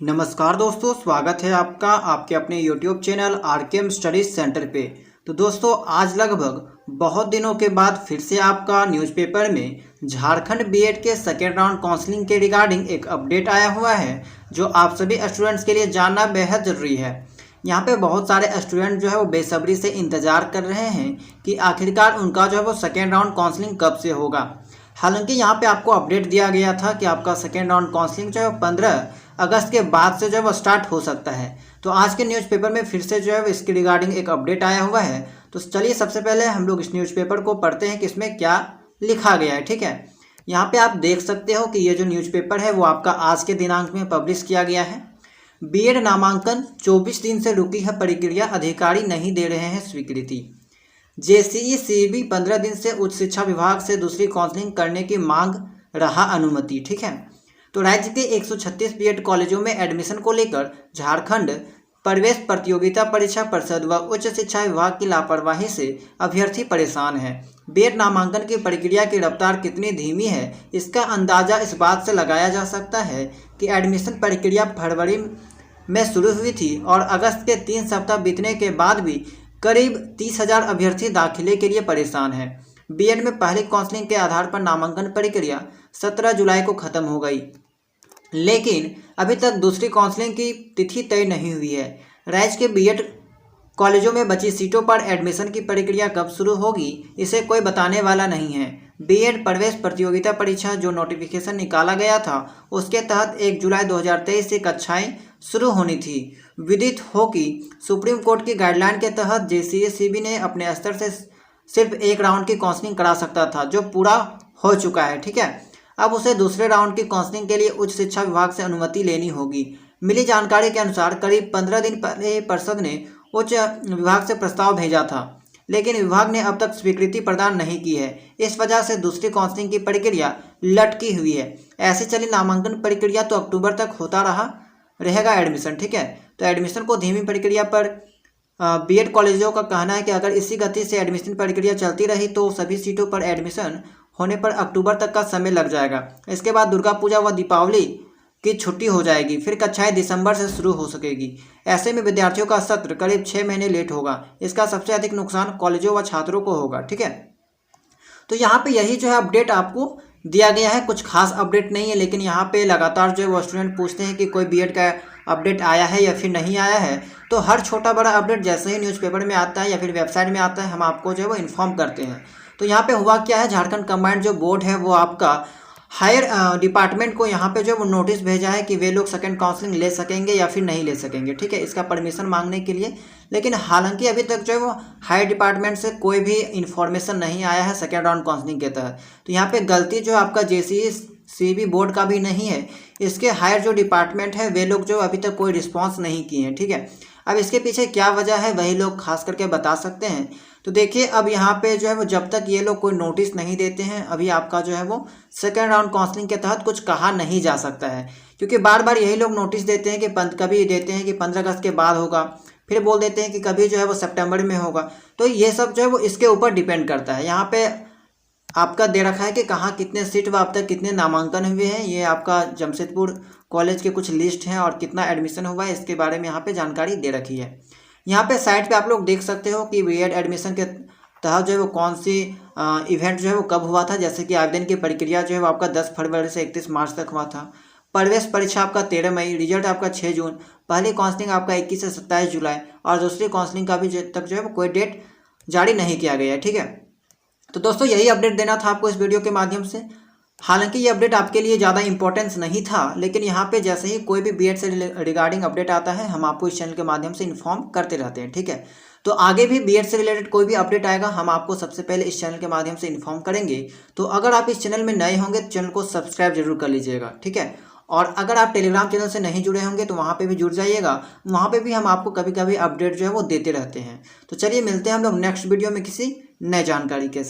नमस्कार दोस्तों, स्वागत है आपका आपके अपने YouTube channel RKM studies centre पे। तो दोस्तों, आज लगभग बहुत दिनों के बाद फिर से आपका न्यूज़पेपर में झारखंड बीएड के सेकेंड राउंड काउंसलिंग के रिगार्डिंग एक अपडेट आया हुआ है, जो आप सभी स्टूडेंट्स के लिए जानना बेहद ज़रूरी है। यहाँ पे बहुत सारे स्टूडेंट जो है वो बेसब्री से इंतज़ार कर रहे हैं कि आखिरकार उनका जो है वो सेकेंड राउंड काउंसलिंग कब से होगा। हालांकि यहाँ पे आपको अपडेट दिया गया था कि आपका सेकेंड राउंड काउंसलिंग जो है 15 अगस्त के बाद से जो है वो स्टार्ट हो सकता है। तो आज के न्यूज़पेपर में फिर से जो है इसके रिगार्डिंग एक अपडेट आया हुआ है। तो चलिए सबसे पहले हम लोग इस न्यूज़पेपर को पढ़ते हैं कि इसमें क्या लिखा गया है। ठीक है, यहाँ पे आप देख सकते हो कि ये जो न्यूज़पेपर है वो आपका आज के दिनांक में पब्लिश किया गया है। बीएड नामांकन 24 दिन से रुकी है प्रक्रिया, अधिकारी नहीं दे रहे हैं स्वीकृति। जेसीई सीईबी 15 दिन से उच्च शिक्षा विभाग से दूसरी काउंसलिंग करने की मांग रहा अनुमति। ठीक है, तो राज्य के 136 बीएड कॉलेजों में एडमिशन को लेकर झारखंड प्रवेश प्रतियोगिता परीक्षा परिषद व उच्च शिक्षा विभाग की लापरवाही से अभ्यर्थी परेशान है। बीएड नामांकन की प्रक्रिया की रफ्तार कितनी धीमी है, इसका अंदाजा इस बात से लगाया जा सकता है कि एडमिशन प्रक्रिया फरवरी में शुरू हुई थी और अगस्त के 3 सप्ताह बीतने के बाद भी करीब 30,000 अभ्यर्थी दाखिले के लिए परेशान हैं। बीएड में पहली काउंसलिंग के आधार पर नामांकन प्रक्रिया 17 जुलाई को खत्म हो गई, लेकिन अभी तक दूसरी काउंसलिंग की तिथि तय नहीं हुई है। राज्य के बीएड कॉलेजों में बची सीटों पर एडमिशन की प्रक्रिया कब शुरू होगी, इसे कोई बताने वाला नहीं है। बीएड प्रवेश प्रतियोगिता परीक्षा जो नोटिफिकेशन निकाला गया था, उसके तहत 1 जुलाई 2023 से कक्षाएं शुरू होनी थी। विदित हो कि सुप्रीम कोर्ट की गाइडलाइन के तहत जेसीई सीबी ने अपने स्तर से सिर्फ एक राउंड की काउंसलिंग करा सकता था, जो पूरा हो चुका है। ठीक है, अब उसे दूसरे राउंड की काउंसलिंग के लिए उच्च शिक्षा विभाग से अनुमति लेनी होगी। मिली जानकारी के अनुसार करीब 15 दिन पहले परिषद ने उच्च विभाग से प्रस्ताव भेजा था, लेकिन विभाग ने अब तक स्वीकृति प्रदान नहीं की है। इस वजह से दूसरी काउंसलिंग की प्रक्रिया लटकी हुई है। ऐसे चली नामांकन प्रक्रिया तो अक्टूबर तक होता रहेगा एडमिशन। ठीक है, तो एडमिशन को धीमी प्रक्रिया पर बीएड कॉलेजों का कहना है कि अगर इसी गति से एडमिशन प्रक्रिया चलती रही तो सभी सीटों पर एडमिशन होने पर अक्टूबर तक का समय लग जाएगा। इसके बाद दुर्गा पूजा व दीपावली की छुट्टी हो जाएगी, फिर कक्षाएं दिसंबर से शुरू हो सकेगी। ऐसे में विद्यार्थियों का सत्र करीब 6 महीने लेट होगा। इसका सबसे अधिक नुकसान कॉलेजों व छात्रों को होगा। ठीक है, तो यहाँ पे यही जो है अपडेट आपको दिया गया है। कुछ खास अपडेट नहीं है, लेकिन यहाँ पे लगातार जो है वो स्टूडेंट पूछते हैं कि कोई बीएड का अपडेट आया है या फिर नहीं आया है। तो हर छोटा बड़ा अपडेट जैसे ही न्यूज़पेपर में आता है या फिर वेबसाइट में आता है, हम आपको जो है वो इन्फॉर्म करते हैं। तो यहाँ पे हुआ क्या है, झारखंड कंबाइंड जो बोर्ड है वो आपका हायर डिपार्टमेंट को यहाँ पे जो वो नोटिस भेजा है कि वे लोग सेकंड काउंसलिंग ले सकेंगे या फिर नहीं ले सकेंगे। ठीक है, इसका परमिशन मांगने के लिए। लेकिन हालांकि अभी तक जो है वो हायर डिपार्टमेंट से कोई भी इन्फॉर्मेशन नहीं आया है सेकेंड राउंड काउंसलिंग के तहत। तो यहाँ पे गलती जो आपका जेसीई सीबी बोर्ड का भी नहीं है, इसके हायर जो डिपार्टमेंट है वे लोग जो अभी तक कोई रिस्पॉन्स नहीं किए हैं। ठीक है, अब इसके पीछे क्या वजह है वही लोग खास करके बता सकते हैं। तो देखिए, अब यहाँ पे जो है वो जब तक ये लोग कोई नोटिस नहीं देते हैं, अभी आपका जो है वो सेकेंड राउंड काउंसलिंग के तहत कुछ कहा नहीं जा सकता है, क्योंकि बार बार यही लोग नोटिस देते हैं कि कभी देते हैं कि 15 अगस्त के बाद होगा, फिर बोल देते हैं कि कभी जो है वो सितंबर में होगा। तो ये सब जो है वो इसके ऊपर डिपेंड करता है। यहाँ पे आपका दे रखा है कि कहाँ कितने सीट व अब तक कितने नामांकन हुए हैं। ये आपका जमशेदपुर कॉलेज के कुछ लिस्ट हैं और कितना एडमिशन हुआ है इसके बारे में यहाँ पे जानकारी दे रखी है। यहाँ पे साइट पे आप लोग देख सकते हो कि बीएड एडमिशन के तहत जो है वो कौन सी इवेंट जो है वो कब हुआ था। जैसे कि आवेदन की प्रक्रिया जो है वो आपका 10 फरवरी से 31 मार्च तक हुआ था। प्रवेश परीक्षा आपका 13 मई, रिजल्ट आपका 6 जून, पहली काउंसलिंग आपका 21 से 27 जुलाई और दूसरी काउंसलिंग का भी तक जो है वो कोई डेट जारी नहीं किया गया है। ठीक है, तो दोस्तों यही अपडेट देना था आपको इस वीडियो के माध्यम से। हालांकि ये अपडेट आपके लिए ज़्यादा इंपॉर्टेंस नहीं था, लेकिन यहाँ पे जैसे ही कोई भी बीएड से रिगार्डिंग अपडेट आता है, हम आपको इस चैनल के माध्यम से इन्फॉर्म करते रहते हैं। ठीक है, तो आगे भी बीएड से रिलेटेड कोई भी अपडेट आएगा, हम आपको सबसे पहले इस चैनल के माध्यम से इन्फॉर्म करेंगे। तो अगर आप इस चैनल में नए होंगे तो चैनल को सब्सक्राइब जरूर कर लीजिएगा। ठीक है, और अगर आप टेलीग्राम चैनल से नहीं जुड़े होंगे तो वहाँ पे भी जुड़ जाइएगा, वहाँ पे भी हम आपको कभी कभी अपडेट जो है वो देते रहते हैं। तो चलिए मिलते हैं हम लोग नेक्स्ट वीडियो में किसी नए जानकारी के साथ।